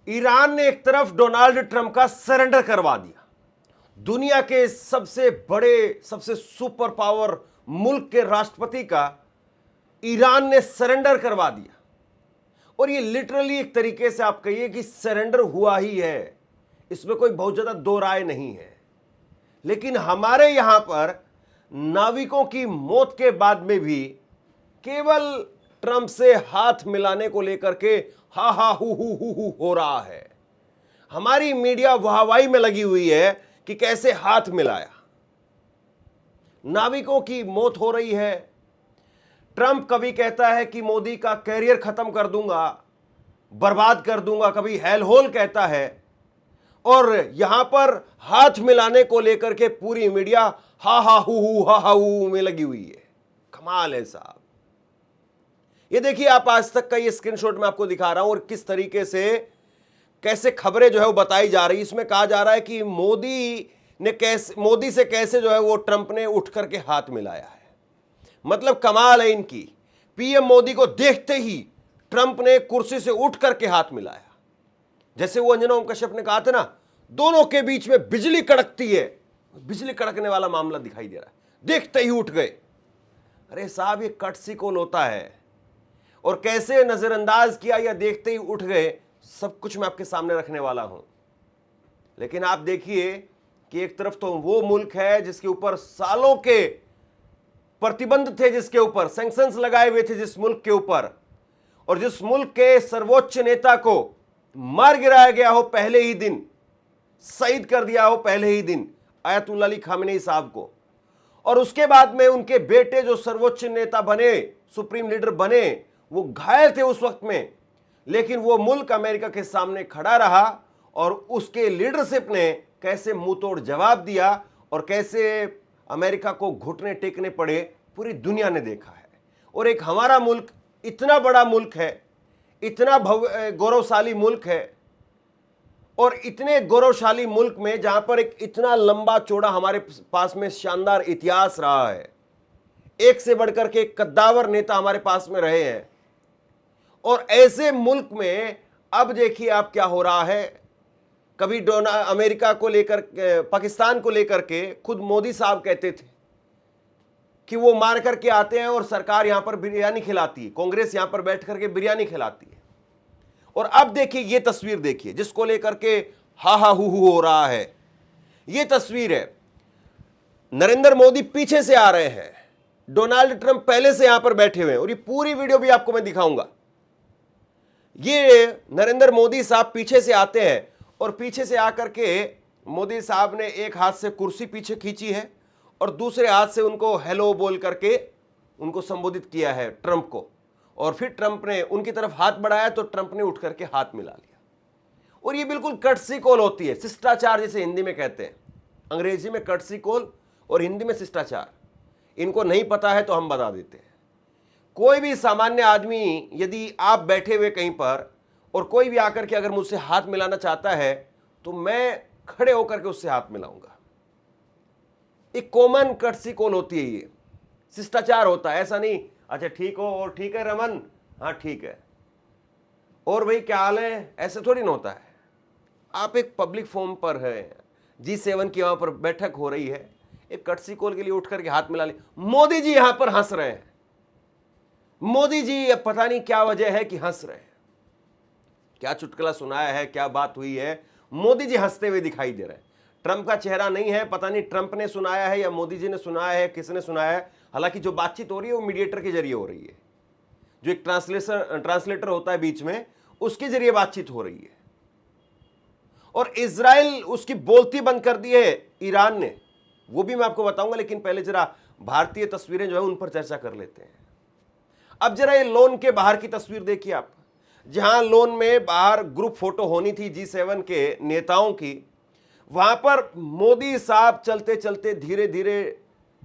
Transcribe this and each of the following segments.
Iran ने एक तरफ डोनाल्ड ट्रंप का सरेंडर करवा दिया। दुनिया के सबसे बड़े, सबसे सुपर पावर मुल्क के राष्ट्रपति का ईरान ने सरेंडर करवा दिया। और ये लिटरली एक तरीके से आप कहिए कि सरेंडर हुआ ही है, इसमें कोई बहुत ज्यादा दो राय नहीं है। लेकिन हमारे यहां पर नाविकों की मौत के बाद में भी केवल ट्रंप से हाथ मिलाने को लेकर के हा हा हु हो रहा है। हमारी मीडिया वाहवाही में लगी हुई है कि कैसे हाथ मिलाया। नाविकों की मौत हो रही है। ट्रंप कभी कहता है कि मोदी का कैरियर खत्म कर दूंगा, बर्बाद कर दूंगा, कभी हेल होल कहता है, और यहां पर हाथ मिलाने को लेकर के पूरी मीडिया हा हा हु में लगी हुई है। कमाल है साहब। ये देखिए, आप आज तक का ये स्क्रीनशॉट मैं आपको दिखा रहा हूं और किस तरीके से कैसे खबरें जो है वो बताई जा रही। इसमें कहा जा रहा है कि मोदी से कैसे जो है वो ट्रंप ने उठ करके हाथ मिलाया है। मतलब कमाल है इनकी। पीएम मोदी को देखते ही ट्रंप ने कुर्सी से उठ करके हाथ मिलाया। जैसे वो अंजना ओम कश्यप ने कहा था ना, दोनों के बीच में बिजली कड़कती है, बिजली कड़कने वाला मामला दिखाई दे रहा है। देखते ही उठ गए। अरे साहब, ये कट सी कॉल होता है। और कैसे नजरअंदाज किया या देखते ही उठ गए, सब कुछ मैं आपके सामने रखने वाला हूं। लेकिन आप देखिए कि एक तरफ तो वो मुल्क है जिसके ऊपर सालों के प्रतिबंध थे, जिसके ऊपर सैंक्शंस लगाए हुए थे जिस मुल्क के ऊपर, और जिस मुल्क के सर्वोच्च नेता को मार गिराया गया हो पहले ही दिन, शहीद कर दिया हो पहले ही दिन, आयतुल्लाह अली खामेनी साहब को, और उसके बाद में उनके बेटे जो सर्वोच्च नेता बने, सुप्रीम लीडर बने, वो घायल थे उस वक्त में। लेकिन वो मुल्क अमेरिका के सामने खड़ा रहा और उसके लीडरशिप ने कैसे मुंह तोड़ जवाब दिया और कैसे अमेरिका को घुटने टेकने पड़े, पूरी दुनिया ने देखा है। और एक हमारा मुल्क, इतना बड़ा मुल्क है, इतना गौरवशाली मुल्क है, और इतने गौरवशाली मुल्क में जहां पर एक इतना लंबा चौड़ा हमारे पास में शानदार इतिहास रहा है, एक से बढ़कर के एक कद्दावर नेता हमारे पास में रहे हैं, और ऐसे मुल्क में अब देखिए आप क्या हो रहा है। कभी अमेरिका को लेकर, पाकिस्तान को लेकर के खुद मोदी साहब कहते थे कि वो मार करके आते हैं और सरकार यहां पर बिरयानी खिलाती है, कांग्रेस यहां पर बैठ करके बिरयानी खिलाती है। और अब देखिए ये तस्वीर देखिए जिसको लेकर के हा हा हु हो रहा है। ये तस्वीर है, नरेंद्र मोदी पीछे से आ रहे हैं, डोनाल्ड ट्रंप पहले से यहां पर बैठे हुए हैं, और ये पूरी वीडियो भी आपको मैं दिखाऊंगा। ये नरेंद्र मोदी साहब पीछे से आते हैं और पीछे से आकर के मोदी साहब ने एक हाथ से कुर्सी पीछे खींची है और दूसरे हाथ से उनको हेलो बोल करके उनको संबोधित किया है, ट्रंप को। और फिर ट्रंप ने उनकी तरफ हाथ बढ़ाया तो ट्रंप ने उठ करके हाथ मिला लिया। और ये बिल्कुल कटसी कॉल होती है, शिष्टाचार जिसे हिंदी में कहते हैं। अंग्रेजी में कटसी कॉल और हिंदी में शिष्टाचार। इनको नहीं पता है तो हम बता देते हैं। कोई भी सामान्य आदमी, यदि आप बैठे हुए कहीं पर और कोई भी आकर के अगर मुझसे हाथ मिलाना चाहता है तो मैं खड़े होकर के उससे हाथ मिलाऊंगा। एक कॉमन कटसी कॉल होती है, ये शिष्टाचार होता है। ऐसा नहीं अच्छा ठीक हो और ठीक है रमन, हाँ ठीक है, और भाई क्या हाल है, ऐसे थोड़ी ना होता है। आप एक पब्लिक फोरम पर है, G7 की वहां पर बैठक हो रही है, एक कटसी कॉल के लिए उठ करके हाथ मिला ले। मोदी जी यहां पर हंस रहे हैं। मोदी जी अब पता नहीं क्या वजह है कि हंस रहे हैं, क्या चुटकुला सुनाया है, क्या बात हुई है, मोदी जी हंसते हुए दिखाई दे रहे हैं। ट्रंप का चेहरा नहीं है, पता नहीं ट्रंप ने सुनाया है या मोदी जी ने सुनाया है, किसने सुनाया है। हालांकि जो बातचीत हो रही है वो मीडिएटर के जरिए हो रही है, जो एक ट्रांसलेटर होता है बीच में, उसके जरिए बातचीत हो रही है। और इजराइल उसकी बोलती बंद कर दी है ईरान ने, वो भी मैं आपको बताऊंगा। लेकिन पहले जरा भारतीय तस्वीरें जो है उन पर चर्चा कर लेते हैं। अब जरा ये लोन के बाहर की तस्वीर देखिए आप, जहां लोन में बाहर ग्रुप फोटो होनी थी G7 के नेताओं की, वहां पर मोदी साहब चलते चलते धीरे धीरे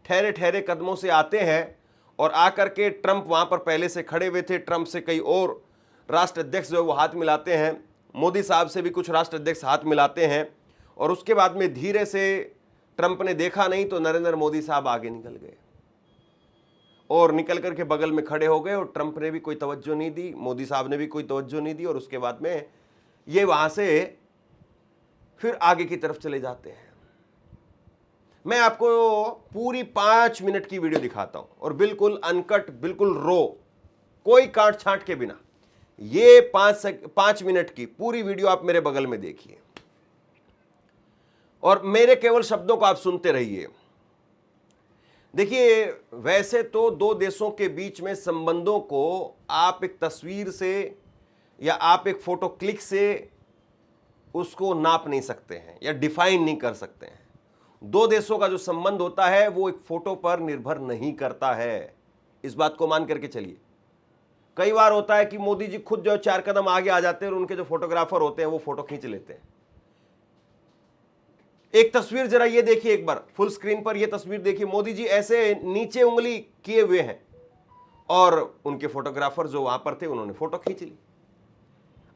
ठहरे ठहरे कदमों से आते हैं और आकर के ट्रंप वहां पर पहले से खड़े हुए थे, ट्रंप से कई और राष्ट्राध्यक्ष जो है वो हाथ मिलाते हैं, मोदी साहब से भी कुछ राष्ट्राध्यक्ष हाथ मिलाते हैं, और उसके बाद में धीरे से ट्रंप ने देखा नहीं तो नरेंद्र मोदी साहब आगे निकल गए और निकल करके बगल में खड़े हो गए, और ट्रंप ने भी कोई तवज्जो नहीं दी, मोदी साहब ने भी कोई तवज्जो नहीं दी, और उसके बाद में ये वहां से फिर आगे की तरफ चले जाते हैं। मैं आपको पूरी 5 मिनट की वीडियो दिखाता हूं और बिल्कुल अनकट, बिल्कुल रो, कोई काट छांट के बिना। ये 5 मिनट की पूरी वीडियो आप मेरे बगल में देखिए और मेरे केवल शब्दों को आप सुनते रहिए। देखिए, वैसे तो दो देशों के बीच में संबंधों को आप एक तस्वीर से या आप एक फोटो क्लिक से उसको नाप नहीं सकते हैं या डिफाइन नहीं कर सकते हैं। दो देशों का जो संबंध होता है वो एक फोटो पर निर्भर नहीं करता है, इस बात को मान करके चलिए। कई बार होता है कि मोदी जी खुद जो 4 कदम आगे आ जाते हैं और उनके जो फोटोग्राफर होते हैं वो फोटो खींच लेते हैं। एक तस्वीर जरा ये देखिए, एक बार फुल स्क्रीन पर ये तस्वीर देखिए। मोदी जी ऐसे नीचे उंगली किए हुए हैं और उनके फोटोग्राफर जो वहां पर थे उन्होंने फोटो खींच ली।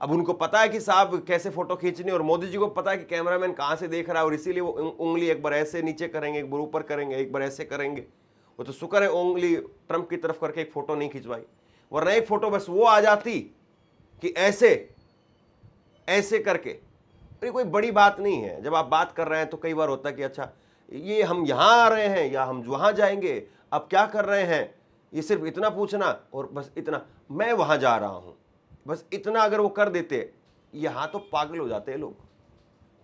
अब उनको पता है कि साहब कैसे फोटो खींचनी, और मोदी जी को पता है कि कैमरामैन कहां से देख रहा है, और इसीलिए वो उंगली एक बार ऐसे नीचे करेंगे, एक बार ऊपर करेंगे, एक बार ऐसे करेंगे। वो तो शुक्र है उंगली ट्रंप की तरफ करके एक फोटो नहीं खिंचवाई, वरना एक फोटो बस वो आ जाती कि ऐसे ऐसे करके। ये कोई बड़ी बात नहीं है। जब आप बात कर रहे हैं तो कई बार होता है कि अच्छा ये हम यहां आ रहे हैं या हम वहां जाएंगे, अब क्या कर रहे हैं, ये सिर्फ इतना पूछना और बस इतना, मैं वहां जा रहा हूं, बस इतना अगर वो कर देते, यहां तो पागल हो जाते हैं लोग,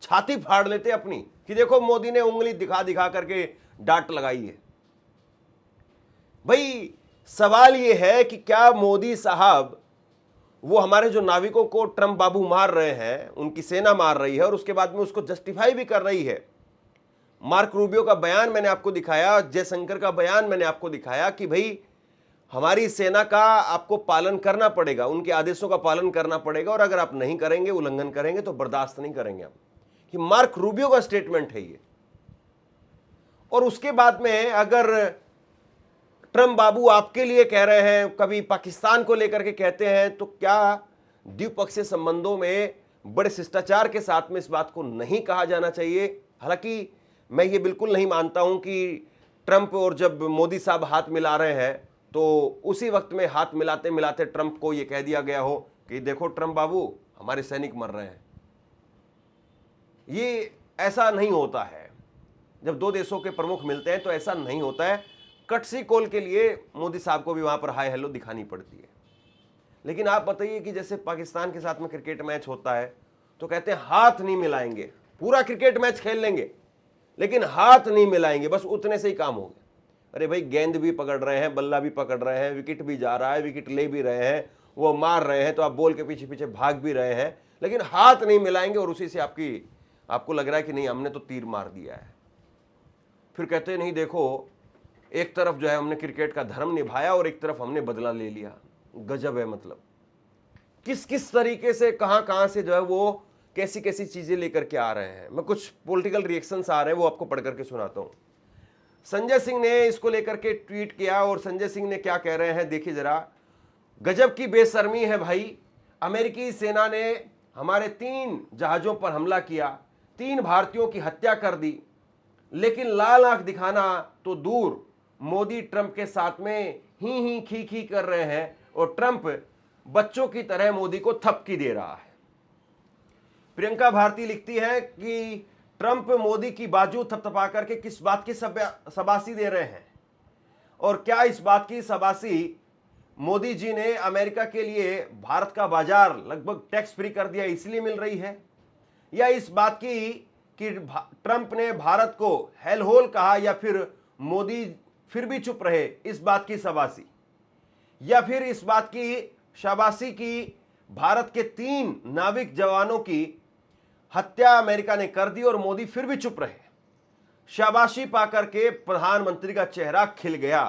छाती फाड़ लेते अपनी कि देखो मोदी ने उंगली दिखा दिखा करके डांट लगाई है। भाई सवाल ये है कि क्या मोदी साहब वो हमारे जो नाविकों को ट्रंप बाबू मार रहे हैं, उनकी सेना मार रही है और उसके बाद में उसको जस्टिफाई भी कर रही है। मार्क रूबियो का बयान मैंने आपको दिखाया, जयशंकर का बयान मैंने आपको दिखाया कि भाई हमारी सेना का आपको पालन करना पड़ेगा, उनके आदेशों का पालन करना पड़ेगा, और अगर आप नहीं करेंगे, उल्लंघन करेंगे तो बर्दाश्त नहीं करेंगे हम। कि मार्क रूबियो का स्टेटमेंट है ये। और उसके बाद में अगर ट्रंप बाबू आपके लिए कह रहे हैं, कभी पाकिस्तान को लेकर के कहते हैं, तो क्या द्विपक्षीय संबंधों में बड़े शिष्टाचार के साथ में इस बात को नहीं कहा जाना चाहिए? हालांकि मैं ये बिल्कुल नहीं मानता हूं कि ट्रंप और जब मोदी साहब हाथ मिला रहे हैं तो उसी वक्त में हाथ मिलाते मिलाते ट्रंप को यह कह दिया गया हो कि देखो ट्रंप बाबू हमारे सैनिक मर रहे हैं। ये ऐसा नहीं होता है। जब दो देशों के प्रमुख मिलते हैं तो ऐसा नहीं होता है। कटसी कॉल के लिए मोदी साहब को भी वहां पर हाय हेलो दिखानी पड़ती है। लेकिन आप बताइए कि जैसे पाकिस्तान के साथ में क्रिकेट मैच होता है तो कहते हैं हाथ नहीं मिलाएंगे, पूरा क्रिकेट मैच खेल लेंगे लेकिन हाथ नहीं मिलाएंगे, बस उतने से ही काम हो गया। अरे भाई गेंद भी पकड़ रहे हैं, बल्ला भी पकड़ रहे हैं, विकेट भी जा रहा है, विकेट ले भी रहे हैं, वो मार रहे हैं तो आप बॉल के पीछे पीछे भाग भी रहे हैं, लेकिन हाथ नहीं मिलाएंगे और उसी से आपको लग रहा है कि नहीं हमने तो तीर मार दिया है। फिर कहते नहीं देखो एक तरफ जो है हमने क्रिकेट का धर्म निभाया और एक तरफ हमने बदला ले लिया। गजब है। मतलब किस किस तरीके से कहां से जो है वो कैसी कैसी चीजें लेकर के आ रहे हैं। मैं कुछ पॉलिटिकल रिएक्शंस आ रहे हैं वो आपको पढ़ करके सुनाता हूं। संजय सिंह ने इसको लेकर के ट्वीट किया और संजय सिंह ने क्या कह रहे हैं देखिए जरा। गजब की बेशर्मी है भाई, अमेरिकी सेना ने हमारे 3 जहाजों पर हमला किया, 3 भारतीयों की हत्या कर दी, लेकिन लाल आंख दिखाना तो दूर, मोदी ट्रंप के साथ में ही खी कर रहे हैं और ट्रंप बच्चों की तरह मोदी को थपकी दे रहा है। प्रियंका भारती लिखती है कि ट्रंप मोदी की बाजू थपथपा करके किस बात की शाबाशी दे रहे हैं, और क्या इस बात की शाबाशी मोदी जी ने अमेरिका के लिए भारत का बाजार लगभग टैक्स फ्री कर दिया इसलिए मिल रही है, या इस बात की कि ट्रंप ने भारत को हेलहोल कहा, या फिर मोदी फिर भी चुप रहे इस बात की शाबाशी, या फिर इस बात की शाबाशी की भारत के 3 नाविक जवानों की हत्या अमेरिका ने कर दी और मोदी फिर भी चुप रहे। शाबाशी पाकर के प्रधानमंत्री का चेहरा खिल गया।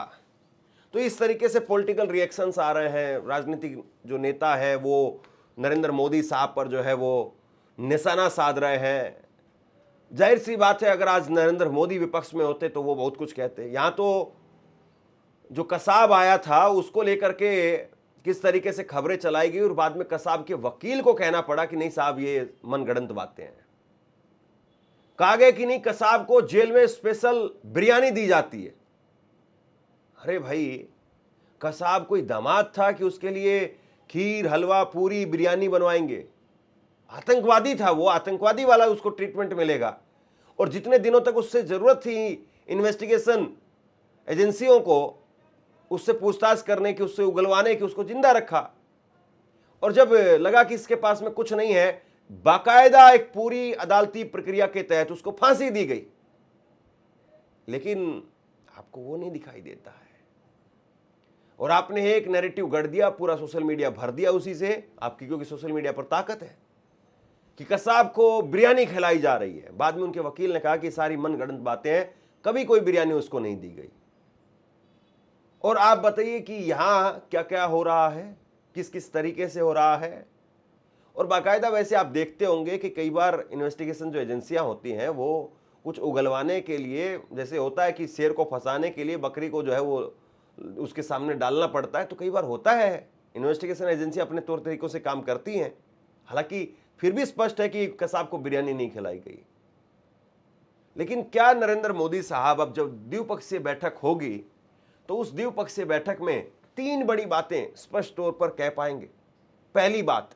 तो इस तरीके से पॉलिटिकल रिएक्शंस आ रहे हैं। राजनीतिक जो नेता है वो नरेंद्र मोदी साहब पर जो है वो निशाना साध रहे हैं। जाहिर सी बात है अगर आज नरेंद्र मोदी विपक्ष में होते तो वो बहुत कुछ कहते। यहां तो जो कसाब आया था उसको लेकर के किस तरीके से खबरें चलाई गई और बाद में कसाब के वकील को कहना पड़ा कि नहीं साहब ये मनगढ़ंत बातें हैं। कहा गया कि नहीं कसाब को जेल में स्पेशल बिरयानी दी जाती है। अरे भाई कसाब कोई दामाद था कि उसके लिए खीर हलवा पूरी बिरयानी बनवाएंगे? आतंकवादी था, वो आतंकवादी वाला उसको ट्रीटमेंट मिलेगा। और जितने दिनों तक उससे जरूरत थी इन्वेस्टिगेशन एजेंसियों को उससे पूछताछ करने की, उससे उगलवाने की, उसको जिंदा रखा। और जब लगा कि इसके पास में कुछ नहीं है, बाकायदा एक पूरी अदालती प्रक्रिया के तहत उसको फांसी दी गई। लेकिन आपको वो नहीं दिखाई देता है, और आपने एक नैरेटिव गढ़ दिया, पूरा सोशल मीडिया भर दिया उसी से आपकी, क्योंकि सोशल मीडिया पर ताकत है कि कसाब को बिरयानी खिलाई जा रही है। बाद में उनके वकील ने कहा कि सारी मनगढ़ंत बातें हैं, कभी कोई बिरयानी उसको नहीं दी गई। और आप बताइए कि यहां क्या क्या हो रहा है, किस किस तरीके से हो रहा है। और बाकायदा वैसे आप देखते होंगे कि कई बार इन्वेस्टिगेशन जो एजेंसियां होती हैं वो कुछ उगलवाने के लिए, जैसे होता है कि शेर को फंसाने के लिए बकरी को जो है वो उसके सामने डालना पड़ता है, तो कई बार होता है इन्वेस्टिगेशन एजेंसियां अपने तौर तरीकों से काम करती हैं। हालांकि फिर भी स्पष्ट है कि कसाब को बिरयानी नहीं खिलाई गई। लेकिन क्या नरेंद्र मोदी साहब अब जब द्विपक्षीय बैठक होगी तो उस द्विपक्षीय बैठक में 3 बड़ी बातें स्पष्ट तौर पर कह पाएंगे? पहली बात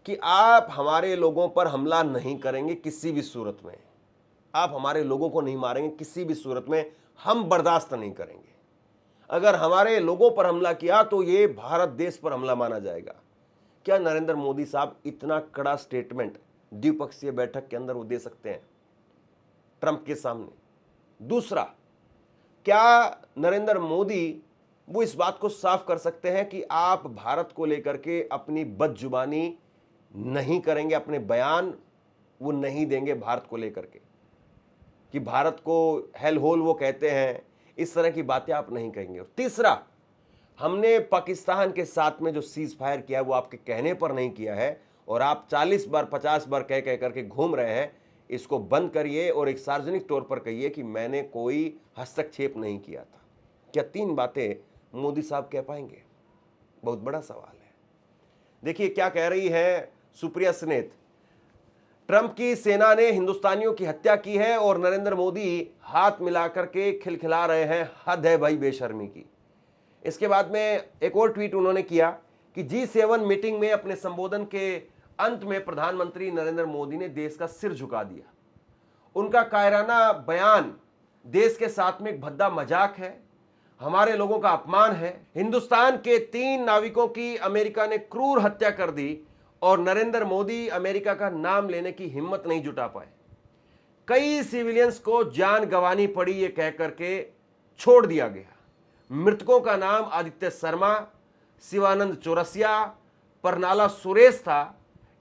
कि आप हमारे लोगों पर हमला नहीं करेंगे किसी भी सूरत में, आप हमारे लोगों को नहीं मारेंगे किसी भी सूरत में, हम बर्दाश्त नहीं करेंगे। अगर हमारे लोगों पर हमला किया तो ये भारत देश पर हमला माना जाएगा। क्या नरेंद्र मोदी साहब इतना कड़ा स्टेटमेंट द्विपक्षीय बैठक के अंदर वो दे सकते हैं ट्रंप के सामने? दूसरा, क्या नरेंद्र मोदी वो इस बात को साफ कर सकते हैं कि आप भारत को लेकर के अपनी बदजुबानी नहीं करेंगे, अपने बयान वो नहीं देंगे भारत को लेकर के, कि भारत को हेल होल वो कहते हैं, इस तरह की बातें आप नहीं कहेंगे? और तीसरा, हमने पाकिस्तान के साथ में जो सीज फायर किया है वो आपके कहने पर नहीं किया है, और आप 40 बार 50 बार कह कह करके घूम रहे हैं, इसको बंद करिए और एक सार्वजनिक तौर पर कहिए कि मैंने कोई हस्तक्षेप नहीं किया था। क्या 3 बातें मोदी साहब कह पाएंगे? बहुत बड़ा सवाल है। देखिए क्या कह रही है सुप्रिया स्नेत, ट्रंप की सेना ने हिंदुस्तानियों की हत्या की है और नरेंद्र मोदी हाथ मिलाकर के खिलखिला रहे हैं, हद है भाई बेशर्मी की। इसके बाद में एक और ट्वीट उन्होंने किया कि G7 मीटिंग में अपने संबोधन के अंत में प्रधानमंत्री नरेंद्र मोदी ने देश का सिर झुका दिया। उनका कायराना बयान देश के साथ में एक भद्दा मजाक है, हमारे लोगों का अपमान है। हिंदुस्तान के 3 नाविकों की अमेरिका ने क्रूर हत्या कर दी और नरेंद्र मोदी अमेरिका का नाम लेने की हिम्मत नहीं जुटा पाए। कई सिविलियंस को जान गंवानी पड़ी, ये कह करके छोड़ दिया गया। मृतकों का नाम आदित्य शर्मा, शिवानंद चौरसिया, परनाला सुरेश था।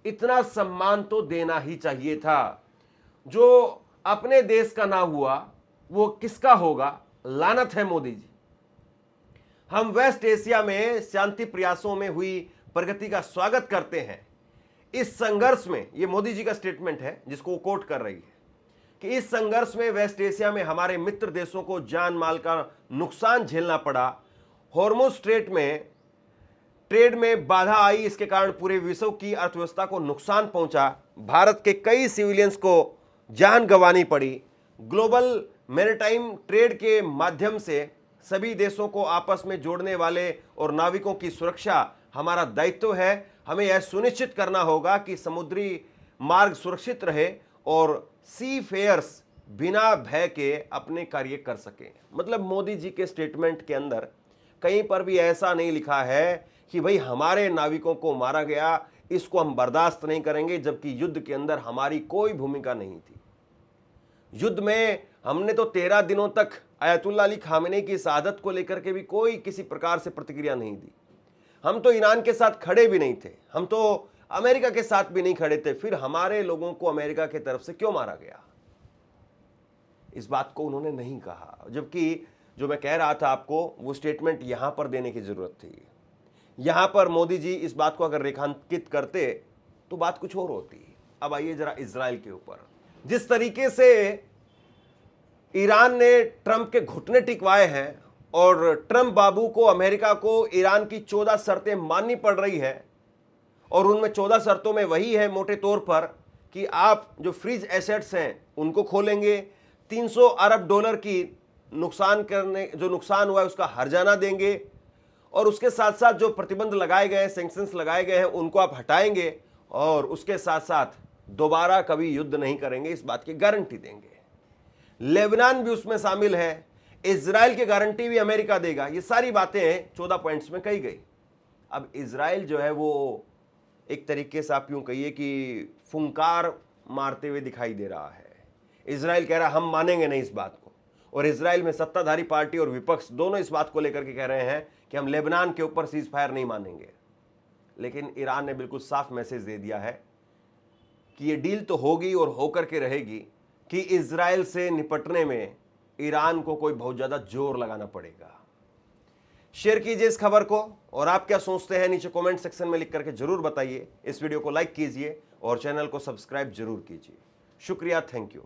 इतना सम्मान तो देना ही चाहिए था। जो अपने देश का ना हुआ वो किसका होगा? लानत है मोदी जी। हम वेस्ट एशिया में शांति प्रयासों में हुई प्रगति का स्वागत करते हैं। इस संघर्ष में, ये मोदी जी का स्टेटमेंट है जिसको वो कोट कर रही है, कि इस संघर्ष में वेस्ट एशिया में हमारे मित्र देशों को जान माल का नुकसान झेलना पड़ा। हॉर्मुज स्ट्रेट में ट्रेड में बाधा आई, इसके कारण पूरे विश्व की अर्थव्यवस्था को नुकसान पहुंचा। भारत के कई सिविलियंस को जान गंवानी पड़ी। ग्लोबल मैरीटाइम ट्रेड के माध्यम से सभी देशों को आपस में जोड़ने वाले और नाविकों की सुरक्षा हमारा दायित्व है। हमें यह सुनिश्चित करना होगा कि समुद्री मार्ग सुरक्षित रहे और सी फेयर्स बिना भय के अपने कार्य कर सकें। मतलब मोदी जी के स्टेटमेंट के अंदर कहीं पर भी ऐसा नहीं लिखा है कि भाई हमारे नाविकों को मारा गया, इसको हम बर्दाश्त नहीं करेंगे, जबकि युद्ध के अंदर हमारी कोई भूमिका नहीं थी। युद्ध में हमने तो 13 दिनों तक अयतुल्ला अली खामेनी की शहादत को लेकर के भी कोई किसी प्रकार से प्रतिक्रिया नहीं दी। हम तो ईरान के साथ खड़े भी नहीं थे, हम तो अमेरिका के साथ भी नहीं खड़े थे, फिर हमारे लोगों को अमेरिका की तरफ से क्यों मारा गया? इस बात को उन्होंने नहीं कहा। जबकि जो मैं कह रहा था आपको, वो स्टेटमेंट यहां पर देने की जरूरत थी। यहां पर मोदी जी इस बात को अगर रेखांकित करते तो बात कुछ और होती। अब आइए जरा इजराइल के ऊपर। जिस तरीके से ईरान ने ट्रंप के घुटने टिकवाए हैं और ट्रंप बाबू को, अमेरिका को ईरान की 14 शर्तें माननी पड़ रही है, और उनमें 14 शर्तों में वही है मोटे तौर पर कि आप जो फ्रीज एसेट्स हैं उनको खोलेंगे, 300 अरब डॉलर की जो नुकसान हुआ है उसका हर्जाना देंगे, और उसके साथ साथ जो प्रतिबंध लगाए गए हैं, सैंक्शंस लगाए गए हैं, उनको आप हटाएंगे, और उसके साथ साथ दोबारा कभी युद्ध नहीं करेंगे, इस बात की गारंटी देंगे। लेबनान भी उसमें शामिल है, इजराइल की गारंटी भी अमेरिका देगा। ये सारी बातें 14 पॉइंट्स में कही गई। अब इजराइल जो है वो एक तरीके से आप यूं कहिए कि फुंकार मारते हुए दिखाई दे रहा है। इजराइल कह रहा है हम मानेंगे नहीं इस बात को, और इजराइल में सत्ताधारी पार्टी और विपक्ष दोनों इस बात को लेकर के कह रहे हैं कि हम लेबनान के ऊपर सीज फायर नहीं मानेंगे। लेकिन ईरान ने बिल्कुल साफ मैसेज दे दिया है कि ये डील तो होगी और होकर के रहेगी कि इजराइल से निपटने में ईरान को कोई बहुत ज्यादा जोर लगाना पड़ेगा। शेयर कीजिए इस खबर को, और आप क्या सोचते हैं नीचे कमेंट सेक्शन में लिख करके जरूर बताइए। इस वीडियो को लाइक कीजिए और चैनल को सब्सक्राइब जरूर कीजिए। शुक्रिया, थैंक यू।